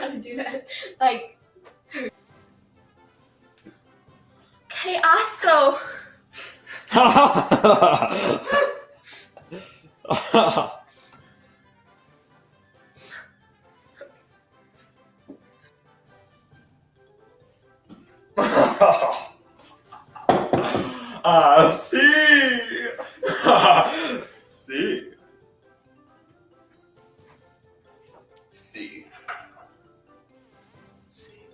how to do that. Like, que asco. Ah, sí. Sí. Sí. Sí.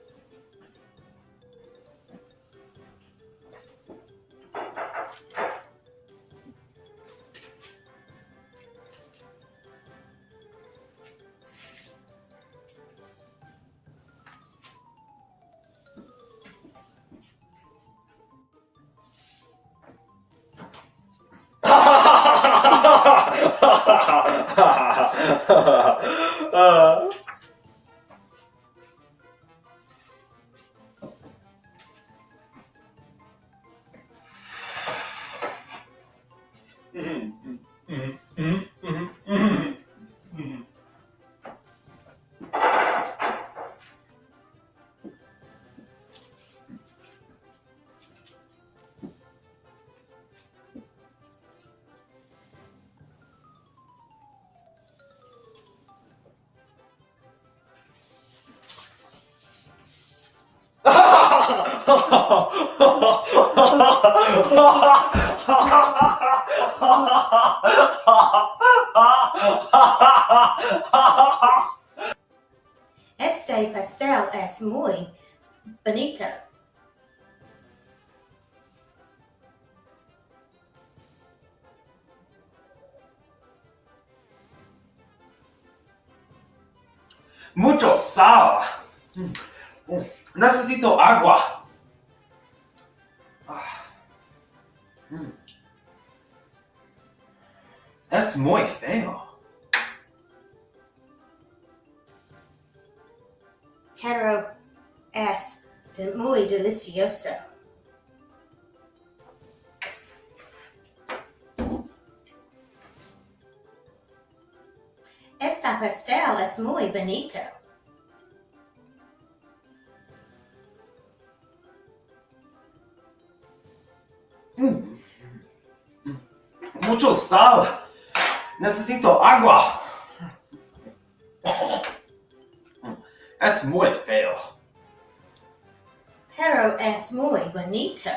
Este pastel es muy bonito. Mucho sal. Necesito agua. Es muy feo. Pero es muy delicioso. Este pastel es muy bonito. Mucho sal. Necesito agua. Es muy feo. Pero es muy bonito.